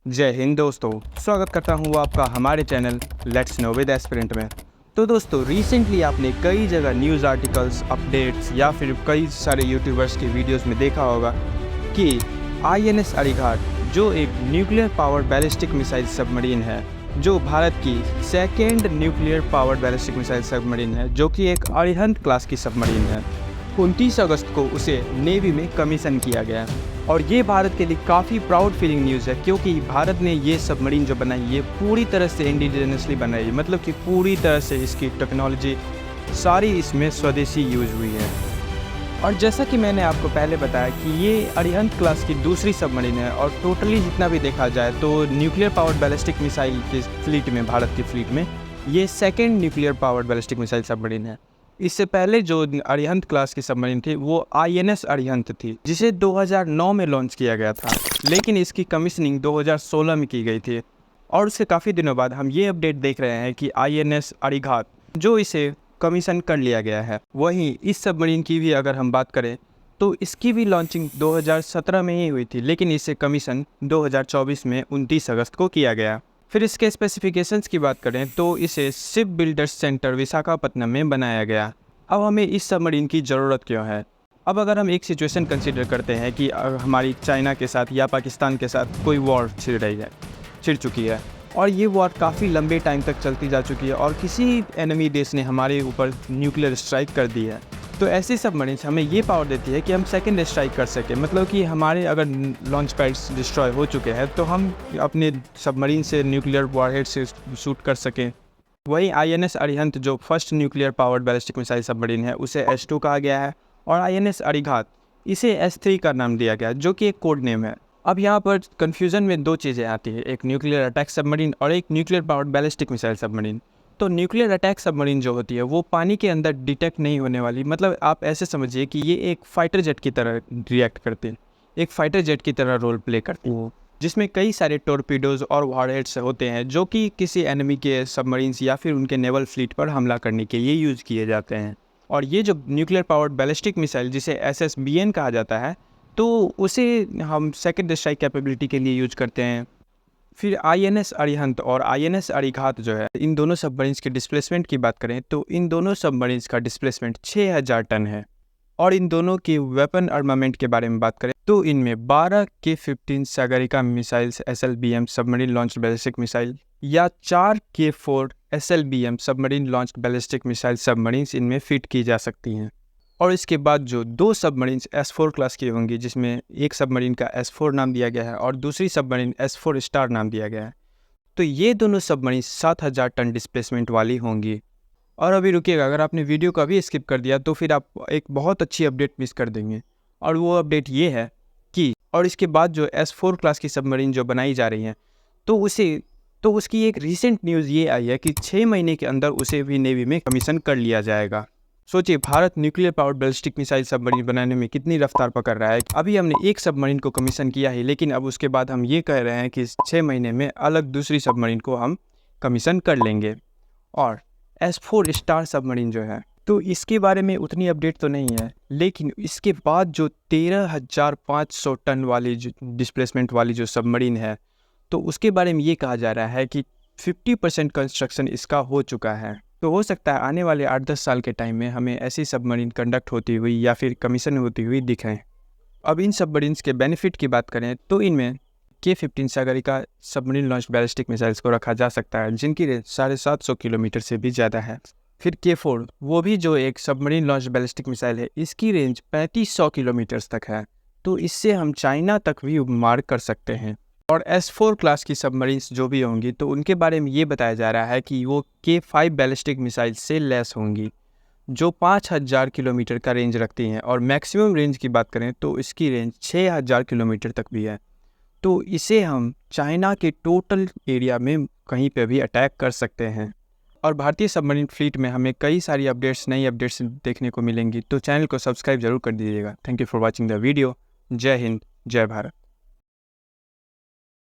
जय हिंद दोस्तों, स्वागत करता हूँ आपका हमारे channel let's know with aspirant में। तो दोस्तों, रिसेंटली आपने कई जगह न्यूज़ आर्टिकल्स, अपडेट्स या फिर कई सारे यूट्यूबर्स की वीडियोस में देखा होगा कि INS अरिघाट जो एक nuclear powered ballistic missile submarine है, जो भारत की second nuclear powered ballistic missile submarine है, जो कि एक अरिहंत क्लास की सबमरीन है, 29 अगस्त को उसे नेवी में कमीशन किया गया। और ये भारत के लिए काफ़ी प्राउड फीलिंग न्यूज़ है, क्योंकि भारत ने ये सबमरीन जो बनाई ये पूरी तरह से इंडिजिनसली बनाई, मतलब कि पूरी तरह से इसकी टेक्नोलॉजी सारी इसमें स्वदेशी यूज हुई है। और जैसा कि मैंने आपको पहले बताया कि ये अरिहंत क्लास की दूसरी सबमरीन है, और टोटली जितना भी देखा जाए तो न्यूक्लियर पावर्ड बैलिस्टिक मिसाइल के फ्लीट में, भारत की फ्लीट में ये second nuclear powered ballistic missile submarine है। इससे पहले जो अरिहंत क्लास की सबमरीन थी वो INS अरिहंत थी, जिसे 2009 में लॉन्च किया गया था, लेकिन इसकी कमीशनिंग 2016 में की गई थी। और उसके काफ़ी दिनों बाद हम ये अपडेट देख रहे हैं कि INS अरिघात जो इसे कमीशन कर लिया गया है। वहीं इस सबमरीन की भी अगर हम बात करें तो इसकी भी लॉन्चिंग 2017 में ही हुई थी, लेकिन इसे कमीशन 2024 में 29 अगस्त को किया गया। फिर इसके स्पेसिफिकेशंस की बात करें तो इसे शिप बिल्डर्स सेंटर विशाखापट्टनम में बनाया गया। अब हमें इस सबमरीन की ज़रूरत क्यों है? अब अगर हम एक सिचुएशन कंसीडर करते हैं कि हमारी चाइना के साथ या पाकिस्तान के साथ कोई वॉर छिड़ चुकी है, और ये वॉर काफ़ी लंबे टाइम तक चलती जा चुकी है, और किसी एनिमी देश ने हमारे ऊपर न्यूक्लियर स्ट्राइक कर दी है, तो ऐसी सबमरीन हमें ये पावर देती है कि हम सेकंड स्ट्राइक कर सकें। मतलब कि हमारे अगर लॉन्च पैड्स डिस्ट्रॉय हो चुके हैं तो हम अपने सबमरीन से न्यूक्लियर वॉरहेड से शूट कर सकें। वहीं INS अरिहंत जो first nuclear powered ballistic missile submarine है उसे S2 कहा गया है, और INS अरिघात इसे S3 का नाम दिया गया, जो कि एक कोड नेम है। अब यहाँ पर कन्फ्यूज़न में दो चीज़ें आती है, एक न्यूक्लियर अटैक सबमरीन और एक nuclear powered ballistic missile submarine. तो न्यूक्लियर अटैक सबमरीन जो होती है वो पानी के अंदर डिटेक्ट नहीं होने वाली, मतलब आप ऐसे समझिए कि ये एक फाइटर जेट की तरह रिएक्ट करते हैं, एक फाइटर जेट की तरह रोल प्ले करती है, जिसमें कई सारे टॉर्पीडोज और वॉरहेड्स होते हैं जो कि किसी एनिमी के सबमरीन्स या फिर उनके नेवल फ्लीट पर हमला करने के लिए यूज़ किए जाते हैं। और ये जो न्यूक्लियर पावर्ड बैलिस्टिक मिसाइल जिसे SSBN कहा जाता है, तो उसे हम सेकेंड स्ट्राइक कैपेबिलिटी के लिए यूज करते हैं। फिर INS अरिहंत और INS अरिघात जो है, इन दोनों सबमरीन्स के डिस्प्लेसमेंट की बात करें तो इन दोनों सबमरीन्स का डिस्प्लेसमेंट 6000 टन है। और इन दोनों के वेपन आर्मामेंट के बारे में बात करें तो इनमें 12 K-15 Sagarika missiles SLBM submarine launched ballistic missile या 4 K-4 SLBM submarine launched ballistic missile submarines इनमें फिट की जा सकती हैं। और इसके बाद जो दो सबमरीन्स S4 क्लास की होंगी, जिसमें एक सबमरीन का S4 नाम दिया गया है और दूसरी सबमरीन S4 स्टार नाम दिया गया है, तो ये दोनों सबमरीन 7000 टन डिस्प्लेसमेंट वाली होंगी। और अभी रुकिएगा, अगर आपने वीडियो को अभी स्किप कर दिया तो फिर आप एक बहुत अच्छी अपडेट मिस कर देंगे। और वो अपडेट ये है कि और इसके बाद जो S4 क्लास की सबमरीन जो बनाई जा रही हैं तो उसकी एक रिसेंट न्यूज़ ये आई है कि 6 महीने के अंदर उसे भी नेवी में कमीशन कर लिया जाएगा। सोचिए, Bharat nuclear powered ballistic missile submarine बनाने में कितनी रफ्तार पकड़ रहा है। अभी हमने एक सबमरीन को कमीशन किया है, लेकिन अब उसके बाद हम ये कह रहे हैं कि 6 महीने में अलग दूसरी सबमरीन को हम कमीशन कर लेंगे। और S4 स्टार सबमरीन जो है, तो इसके बारे में उतनी अपडेट तो नहीं है, लेकिन इसके बाद जो 13,500 टन वाली जो डिस्प्लेसमेंट वाली जो सबमरीन है, तो उसके बारे में ये कहा जा रहा है कि 50% कंस्ट्रक्शन इसका हो चुका है। तो हो सकता है आने वाले 8-10 साल के टाइम में हमें ऐसी सबमरीन कंडक्ट होती हुई या फिर कमीशन होती हुई दिखें। अब इन सबमरीन्स के बेनिफिट की बात करें तो इनमें K-15 Sagarika submarine launch ballistic missiles को रखा जा सकता है, जिनकी रेंज 750 किलोमीटर से भी ज़्यादा है। फिर K-4 वो भी जो एक सबमरीन लॉन्च बैलिस्टिक मिसाइल है, इसकी रेंज 3500 किलोमीटर्स तक है, तो इससे हम चाइना तक भी मार कर सकते हैं। और S4 क्लास की सबमरीन्स जो भी होंगी तो उनके बारे में ये बताया जा रहा है कि वो K-5 बैलिस्टिक मिसाइल से लेस होंगी, जो 5000 किलोमीटर का रेंज रखती हैं। और मैक्सिमम रेंज की बात करें तो इसकी रेंज 6000 किलोमीटर तक भी है, तो इसे हम चाइना के टोटल एरिया में कहीं पे भी अटैक कर सकते हैं। और भारतीय सबमरीन फ्लीट में हमें कई सारी नई अपडेट्स देखने को मिलेंगी, तो चैनल को सब्सक्राइब जरूर कर दीजिएगा। Thank you for watching the video. जय हिंद, जय भारत।